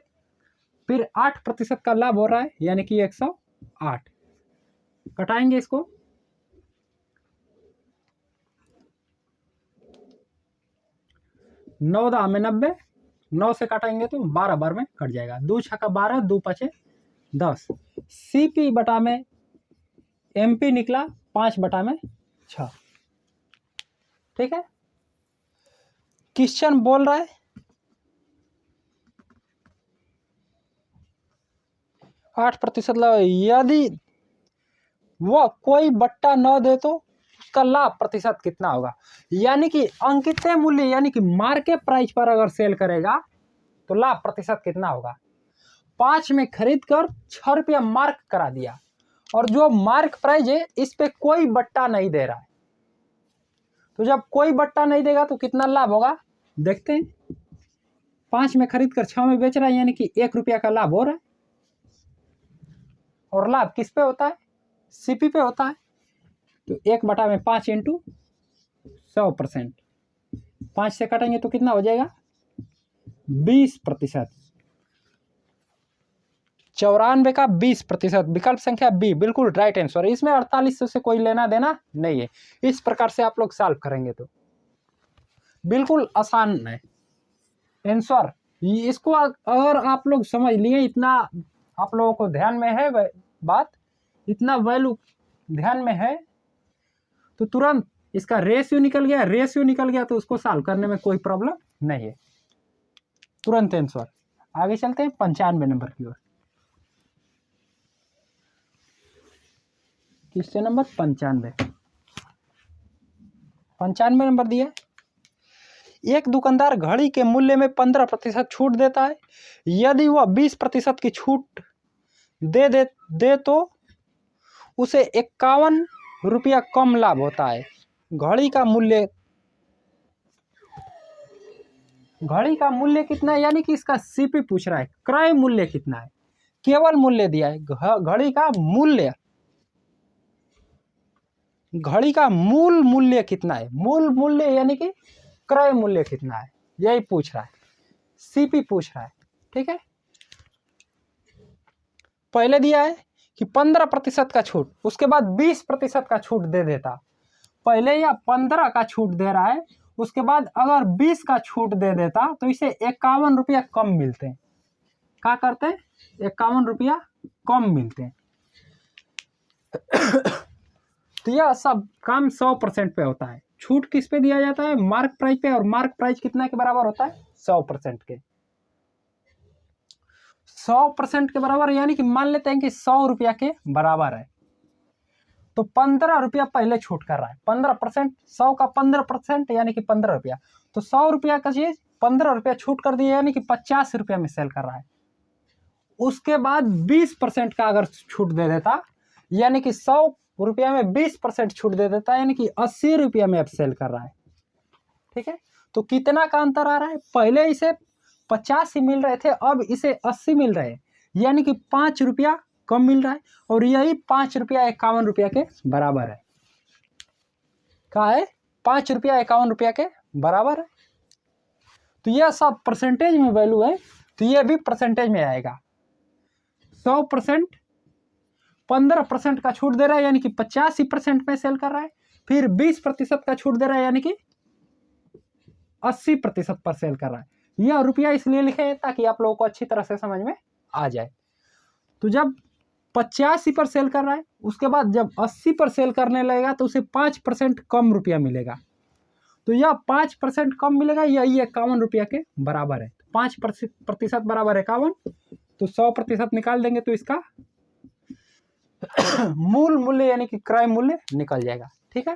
फिर 8% का लाभ हो रहा है यानी कि 8 कटाएंगे इसको, 9 दा में 90, 9 से काटेंगे तो 12 बार में कट जाएगा। 2 छक्का 12, 2 पचे 10। CP बटा में MP निकला 5 बटा में 6। ठीक है, क्वेश्चन बोल रहा है 8% लाभ, यदि वह कोई बट्टा न दे तो उसका लाभ प्रतिशत कितना होगा। यानी कि अंकित मूल्य यानी कि मार्केट प्राइस पर अगर सेल करेगा तो लाभ प्रतिशत कितना होगा। 5 में खरीद कर 6 रुपया मार्क करा दिया और जो मार्क प्राइस है इस पे कोई बट्टा नहीं दे रहा है, तो जब कोई बट्टा नहीं देगा तो कितना लाभ होगा देखते हैं। 5 में खरीद कर 6 में बेच रहा है यानी कि 1 रुपया का लाभ हो रहा है। और लाभ किस पे होता है, CP पे होता है। तो 1 बटा में 5 इंटू 100%, 5 से काटेंगे तो कितना हो जाएगा 20%। 94 का 20%, विकल्प संख्या बी बिल्कुल राइट आंसर। इसमें 4800 से कोई लेना देना नहीं है। इस प्रकार से आप लोग सॉल्व करेंगे तो बिल्कुल आसान है आंसर। इसको अगर आप लोग समझ लिए, इतना आप लोगों को ध्यान में है बात, इतना वैल्यू ध्यान में है तो तुरंत इसका रेशियो निकल गया, रेशियो निकल गया तो उसको सॉल्व करने में कोई प्रॉब्लम नहीं है, तुरंत आंसर। आगे चलते हैं 95 नंबर की ओर। क्वेश्चन नंबर 95 नंबर दिया। एक दुकानदार घड़ी के मूल्य में 15% छूट देता है। यदि वह 20% की छूट दे तो उसे 51 रुपया कम लाभ होता है। घड़ी का मूल्य कितना है, यानी कि इसका CP पूछ रहा है। क्रय मूल्य कितना है, केवल मूल्य दिया है। घड़ी का मूल मूल्य कितना है, मूल मूल्य यानी कि क्रय मूल्य कितना है, यही पूछ रहा है, CP पूछ रहा है। ठीक है, पहले दिया है कि 15% का छूट, उसके बाद 20% का छूट दे देता। पहले या 15 का छूट दे रहा है, उसके बाद अगर 20 का छूट दे देता तो इसे 51 रुपया कम मिलते हैं। क्या करते हैं, 51 रुपया कम मिलते हैं। तो यह सब काम 100% पे होता है। छूट किस पे दिया जाता है, मार्क प्राइस पे, और मार्क प्राइस कितना के बराबर होता है 100% के। 100% के बराबर यानी कि मान लेते हैं कि 100 रुपया के बराबर है तो 15 रुपया पहले छूट कर रहा है। 15%, 100 का 15% यानी कि 15 रुपया, तो 100 रुपया का चीज 15 रुपया छूट कर दिया यानी कि 50 रुपया में सेल कर रहा है। उसके बाद 20% का अगर छूट दे देता यानी कि 100 रुपया में 20% छूट दे देता यानी कि 80 रुपया में अब सेल कर रहा है। ठीक है, तो कितना का अंतर आ रहा है, पहले इसे 50 ही मिल रहे थे, अब इसे 80 मिल रहे हैं, यानी कि 5 रुपया कम मिल रहा है। और यही 5 रुपया 51 रुपया के बराबर है। क्या है, 5 रुपया 51 रुपया के बराबर है। तो यह सब परसेंटेज में वैल्यू है, तो यह भी परसेंटेज में आएगा। 100%, 15% का छूट दे रहा है यानी कि 85% में सेल कर रहा है, फिर 20% का छूट दे रहा है यानी कि 80% पर सेल कर रहा है। यह रुपया इसलिए लिखे हैं ताकि आप लोगों को अच्छी तरह से समझ में आ जाए। तो जब 85 पर सेल कर रहा है, उसके बाद जब 80 पर सेल करने लगेगा तो उसे 5% कम रुपया मिलेगा। तो यह 5% कम मिलेगा, यही 51 रुपया के बराबर है। 5% बराबर 51, तो 100% निकाल देंगे तो इसका मूल मूल्य यानी कि क्रय मूल्य निकल जाएगा। ठीक है,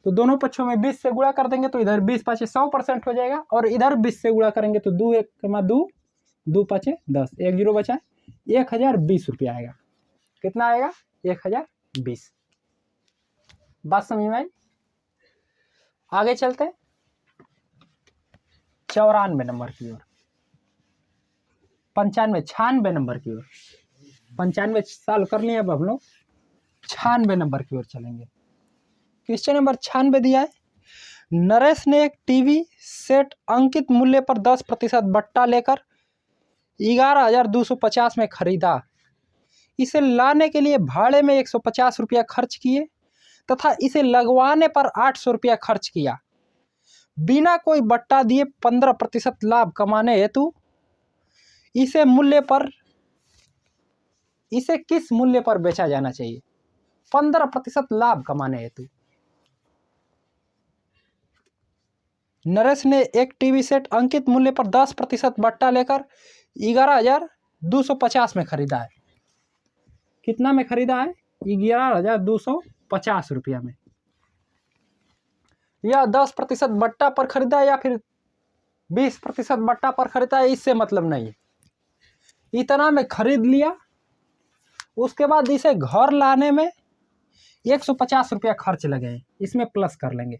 तो दोनों पक्षों में 20 से गुणा कर देंगे तो इधर 20 5 100% हो जाएगा, और इधर 20 से गुणा करेंगे तो 2 1 2 2 5 10, 1 0 बचा, 1020 रुपया आएगा। कितना आएगा, 1020। बात समझ में आई। आगे चलते 94 नंबर की ओर, 96 नंबर की ओर। 95 साल कर लिए, अब हम लोग 96 नंबर की ओर चलेंगे। क्वेश्चन नंबर 96 दिया है। नरेश ने एक टीवी सेट अंकित मूल्य पर 10% बट्टा लेकर 11,250 में खरीदा। इसे लाने के लिए भाड़े में 150 रुपया खर्च किए तथा इसे लगवाने पर 800 रुपया खर्च किया। बिना कोई बट्टा दिए 15% लाभ कमाने हेतु इसे किस मूल्य पर बेचा जाना चाहिए? 15% लाभ कमाने हेतु नरेश ने एक टीवी सेट अंकित मूल्य पर 10% बट्टा लेकर 11,250 में खरीदा है। कितना में खरीदा है? 11,250 रुपया में। या 10% बट्टा पर खरीदा है या फिर 20% बट्टा पर खरीदा है, इससे मतलब नहीं है। इतना में खरीद लिया, उसके बाद इसे घर लाने में 150 रुपया खर्च लगे, इसमें प्लस कर लेंगे।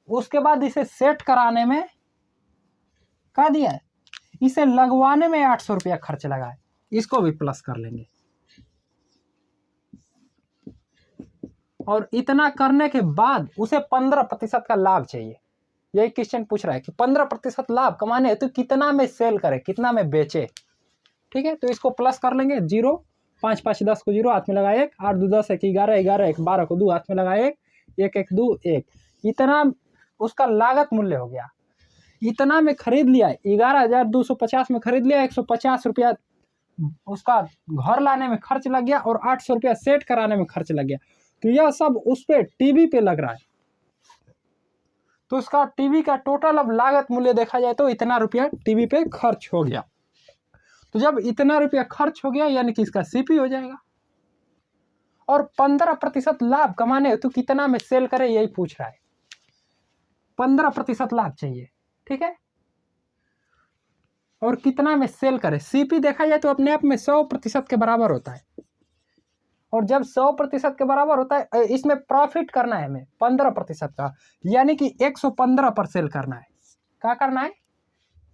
उसके बाद इसे सेट कराने में क्या दिया है? इसे लगवाने में 800 रुपया खर्च लगा है, इसको भी प्लस कर लेंगे। और इतना करने के बाद उसे 15% का लाभ चाहिए। यही क्वेश्चन पूछ रहा है कि 15% लाभ कमाने है तो कितना में सेल करे, कितना में बेचे। ठीक है, तो इसको प्लस कर लेंगे। 0, 5 5 10 को 0 हाथ में लगा 1, 8 2 10 1 11 11 1 12 को 2 हाथ में लगा 1 1 1 2 1। इतना उसका लागत मूल्य हो गया। इतना में खरीद लिया, 11,250 में खरीद लिया, 150 रुपया उसका घर लाने में खर्च लग गया और 800 रुपया सेट कराने में खर्च लग गया। तो यह सब उस पे टीवी पे लग रहा है, तो उसका टीवी का टोटल अब लागत मूल्य देखा जाए तो इतना रुपया टीवी पे खर्च हो गया। तो जब इतना रुपया खर्च हो गया यानी कि इसका सीपी हो जाएगा। और 15% लाभ कमाने हेतु तो कितना में सेल करे यही पूछ रहा है। 15% लाभ चाहिए, ठीक है। और कितना में सेल करे, सीपी देखा जाए तो अपने आप में 100% के बराबर होता है। और जब 100% के बराबर होता है, इसमें प्रॉफिट करना है हमें 15% का, यानी कि 115 पर सेल करना है। क्या करना है?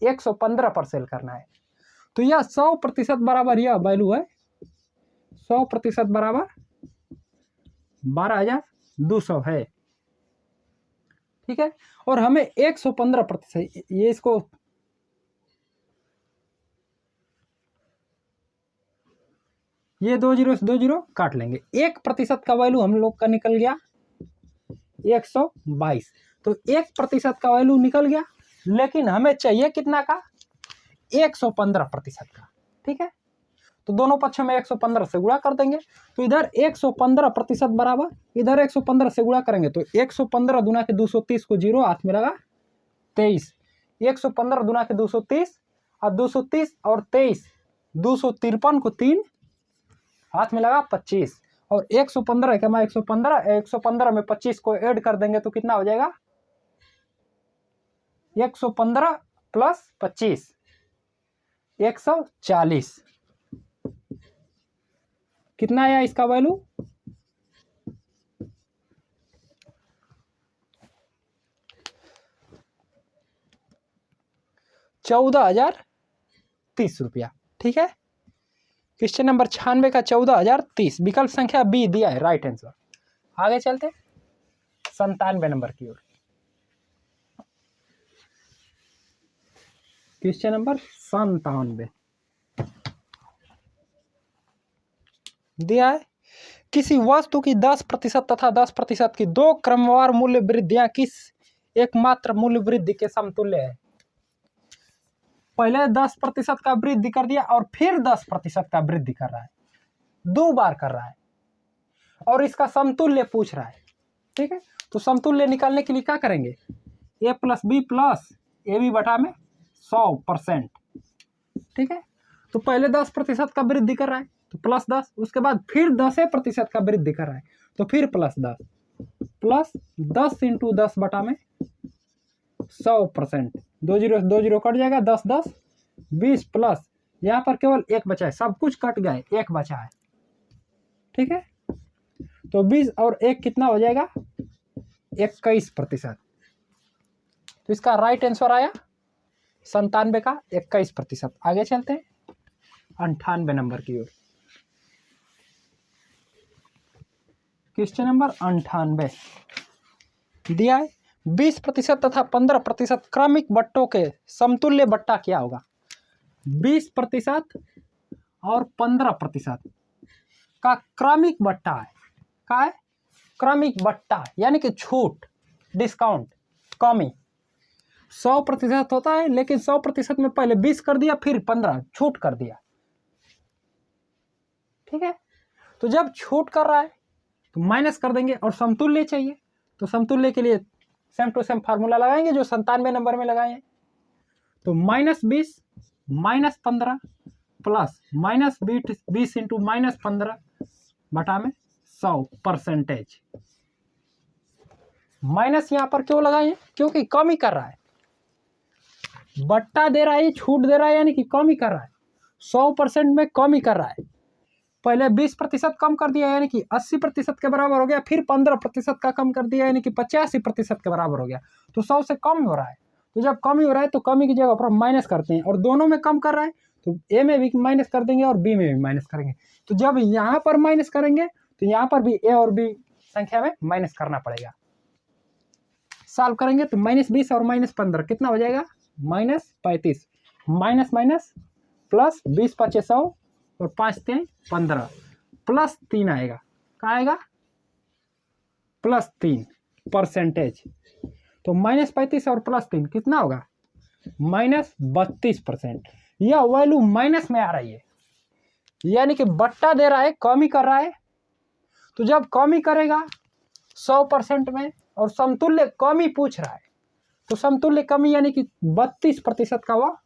115 पर सेल करना है। तो यह 100% बराबर यह वैल्यू है। 100% बराबर 12,200 है, ठीक है। और हमें 115%, ये इसको ये 2 0 से 2 0 काट लेंगे। 1% का वैल्यू हम लोग का निकल गया 122। तो 1% का वैल्यू निकल गया, लेकिन हमें चाहिए कितना का? 115% का, ठीक है। तो दोनों पक्षों में 115 से गुणा कर देंगे। तो इधर 115% बराबर इधर 115 से गुणा करेंगे तो 115 दुना के 230 को 0 हाथ में लगा 23। 115 दुना के 230 और 230 और 23 253 को 3 हाथ में लगा 25। और 115 क्या 115 में 25 को ऐड कर देंगे तो कितना हो जाएगा? 115 प्लस 25 140। कितना आया इसका वैल्यू? 14,030 रुपया, ठीक है। क्वेश्चन नंबर 96 का 14,030 विकल्प संख्या बी दिया है, राइट आंसर। आगे चलते 97 नंबर की ओर। क्वेश्चन नंबर 97 दिया है, किसी वस्तु की 10% तथा 10% की दो क्रमवार मूल्य वृद्धियां किस एकमात्र मूल्य वृद्धि के समतुल्य है? पहले 10% का वृद्धि कर दिया और फिर 10% का वृद्धि कर रहा है, 2 बार कर रहा है और इसका समतुल्य पूछ रहा है, ठीक है। तो समतुल्य निकालने के लिए क्या करेंगे? a plus B plus A B बटा में 100%, ठीक है। तो पहले 10% का वृद्धि कर रहा है तो प्लस 10, उसके बाद फिर 10% का वृद्धि कर रहा है तो फिर प्लस 10 प्लस 10 इंटू 10 बटा में 100%। 2 0 कट जाएगा, 10 10 20 प्लस यहाँ पर केवल 1 बचा है, सब कुछ कट गए, 1 बचा है, ठीक है। तो 20 और 1 कितना हो जाएगा? 21%। तो इसका राइट आंसर आया 97 का 21%। आगे चलते हैं 98 नंबर की ओर। क्वेश्चन नंबर 98 दिया है, 20% तथा 15% क्रमिक बट्टों के समतुल्य बट्टा क्या होगा? 20% और 15% का क्रमिक बट्टा है। क्या है? क्रमिक बट्टा, यानी कि छूट, डिस्काउंट, कमी। 100% होता है, लेकिन 100% में पहले 20 कर दिया, फिर 15 छूट कर दिया। ठीक है, तो जब छूट कर रहा है तो माइनस कर देंगे, और समतुल्य चाहिए तो समतुल्य के लिए सेम टू सेम फार्मूला लगाएंगे जो 97 नंबर में लगाए हैं। तो -20 -15 प्लस -20 इंटू -15 बटा में 100%। माइनस यहां पर क्यों लगाए? क्योंकि कमी कर रहा है, बट्टा दे रहा है, छूट दे रहा है, यानी कि कमी कर रहा है। 100% में कमी कर रहा है। पहले 20% कम कर दिया, यानी कि 80% के बराबर हो गया, फिर 15% का कम कर दिया, यानी कि 85% के बराबर हो गया। तो 100 से कम हो रहा है। तो जब कमी हो रहा है तो कमी की जगह पर माइनस करते हैं, और दोनों में कम कर रहा है तो ए में भी माइनस कर देंगे और बी में भी माइनस करेंगे। तो जब यहाँ पर माइनस करेंगे तो यहाँ पर भी ए और बी संख्या में माइनस करना पड़ेगा। सॉल्व करेंगे तो -20 और -15 कितना हो जाएगा? -35। माइनस माइनस प्लस 20 × 5 = 100 और 5 × 3 = 15 प्लस 3 आएगा। क्या आएगा? +3%। तो -35 और +3 कितना होगा? -32%। यह वैल्यू माइनस में आ रही है, यानी कि बट्टा दे रहा है, कमी कर रहा है। तो जब कमी करेगा 100% में और समतुल्य कमी पूछ रहा है, तो समतुल्य कमी यानी कि 32% का हुआ।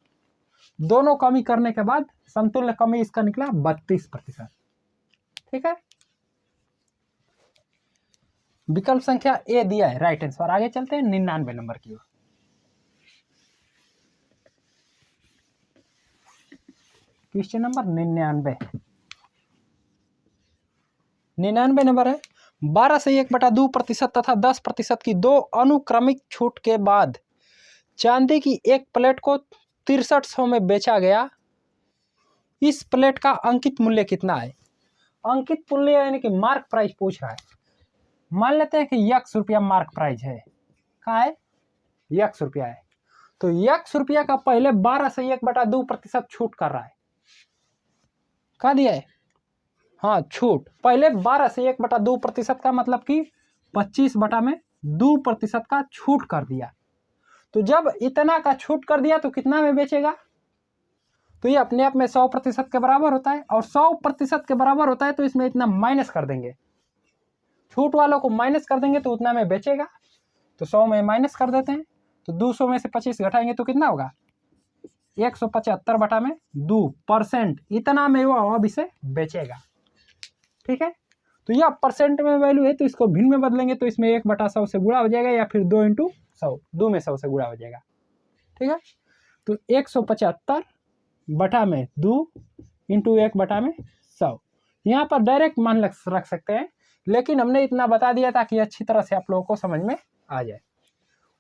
दोनों कमी करने के बाद समतुल्य कमी इसका निकला 32%। ठीक है, विकल्प संख्या ए दिया है राइट आंसर। आगे चलते हैं 99 नंबर की ओर। क्वेश्चन नंबर 99 नंबर है। 12 से 1/2% तथा 10% की दो अनुक्रमिक छूट के बाद चांदी की एक प्लेट को 6300 में बेचा गया। इस प्लेट का अंकित मूल्य कितना है? अंकित मूल्य यानी कि मार्क प्राइस पूछ रहा है। मान लेते हैं कि ₹1 मार्क प्राइस है। कहाँ है? ₹1 है। तो ₹1 का पहले 12 से 1/2% छूट कर रहा है। कहा दिया है? हाँ, छूट पहले 12 से 1/2% का मतलब कि 25/2% का छूट कर दिया। तो जब इतना का छूट कर दिया तो कितना में बेचेगा? तो ये अपने आप में 100% के बराबर होता है, और 100% के बराबर होता है तो इसमें इतना माइनस कर देंगे। छूट वालों को माइनस कर देंगे तो उतना में बेचेगा। तो 100 में माइनस कर देते हैं, तो 200 में से 25 घटाएंगे तो कितना होगा? 175/2%। इतना में वो अब इसे बेचेगा। ठीक है, तो यह परसेंट में वैल्यू है, तो इसको भिन्न में बदलेंगे तो इसमें 1/100 से गुणा हो जाएगा, या फिर 2 × 100, 2 में 100 से गुणा हो जाएगा। ठीक है, तो 175/2 × 1/100। यहाँ पर डायरेक्ट मान रख सकते हैं, लेकिन हमने इतना बता दिया ताकि अच्छी तरह से आप लोगों को समझ में आ जाए।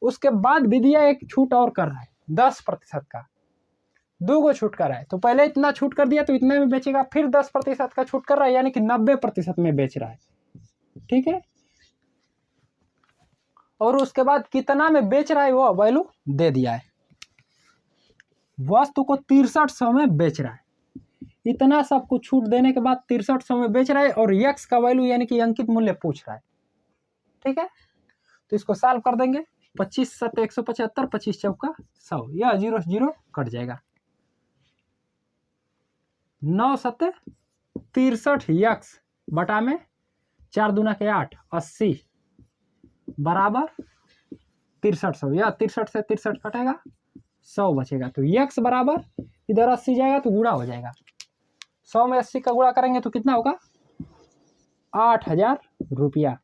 उसके बाद विधिया एक छूट और कर रहा है 10% का, 2 को छूट कर रहा है। तो पहले इतना छूट कर दिया तो इतने में बेचेगा, फिर 10% का छूट कर रहा है, यानी कि 90% में बेच रहा है। ठीक है, और उसके बाद कितना में बेच रहा है वो वैल्यू दे दिया है। वस्तु को 6300 में बेच रहा है। इतना सबको छूट देने के बाद 6300 में बेच रहा है, और x का वैल्यू यानी कि अंकित मूल्य पूछ रहा है। ठीक है, तो इसको सॉल्व कर देंगे। 25 × 7 = 175, 25 × 4 = 100। यह 0 से 0 कट जाएगा। 9 × 7 = 63x बटा में 4 दूना के 8, 80 बराबर 6300। यह 63 से 63 कटेगा, 100 बचेगा। तो x बराबर इधर 80 जाएगा तो गुणा हो जाएगा। 100 में 80 का गुणा करेंगे तो कितना होगा? 8000 रुपया।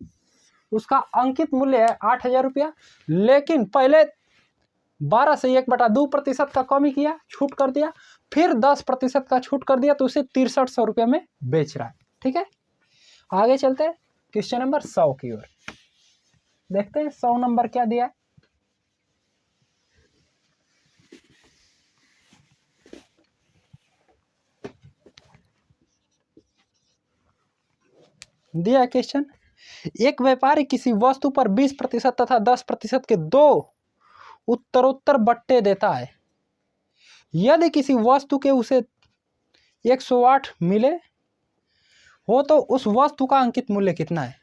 उसका अंकित मूल्य है 8000 रुपया, लेकिन पहले 12 से 1/2% का कमी किया, छूट कर दिया, फिर 10% का छूट कर दिया, तो उसे 6300 रुपये में बेच रहा है। ठीक है, आगे चलते हैं क्वेश्चन नंबर 100 की ओर। देखते हैं 100 नंबर क्या दिया है। दिया है क्वेश्चन, एक व्यापारी किसी वस्तु पर 20% तथा 10% के दो उत्तरोत्तर बट्टे देता है। यदि किसी वस्तु के उसे 108 मिले हो तो उस वस्तु का अंकित मूल्य कितना है?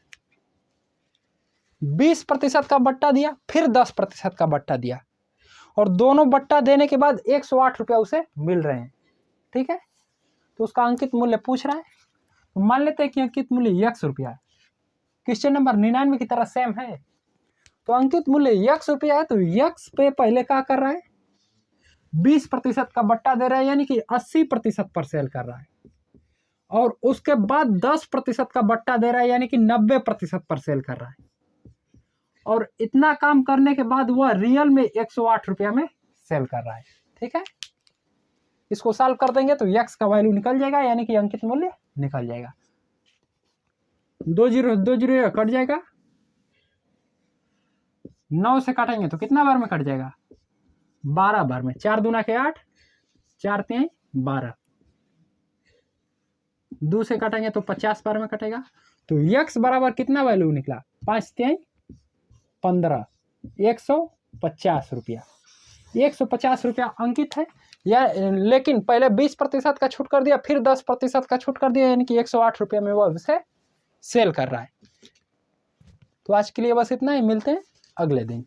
20% का बट्टा दिया, फिर 10% का बट्टा दिया, और दोनों बट्टा देने के बाद 108 रुपया उसे मिल रहे हैं। ठीक है, तो उसका अंकित मूल्य पूछ रहा है। तो मान लेते हैं कि अंकित मूल्य x रुपया है। क्वेश्चन नंबर 99 की तरह सेम है। तो अंकित मूल्य x रुपया है, तो x पे पहले क्या कर रहा है? 20% का बट्टा दे रहा है, यानी कि 80% पर सेल कर रहा है, और उसके बाद 10% का बट्टा दे रहा है, यानी कि 90% पर सेल कर रहा है। और इतना काम करने के बाद वह रियल में 108 रुपया में सेल कर रहा है। ठीक है, इसको सॉल्व कर देंगे तो x का वैल्यू निकल जाएगा, यानी कि अंकित मूल्य निकल जाएगा। 2 जीरो कट जाएगा, 9 से काटेंगे तो कितना बार में कट जाएगा? 12 बार में। 4 दूना के 8, 4 3 12। 2 से काटेंगे तो 50 बार में कटेगा। तो x बराबर कितना वैल्यू निकला? 5 3 15, 150 रुपया। 150 रुपया अंकित है या, लेकिन पहले 20% का छूट कर दिया, फिर 10% का छूट कर दिया, यानी कि 108 रुपया में वह उसे सेल कर रहा है। तो आज के लिए बस इतना ही, मिलते हैं अगले दिन।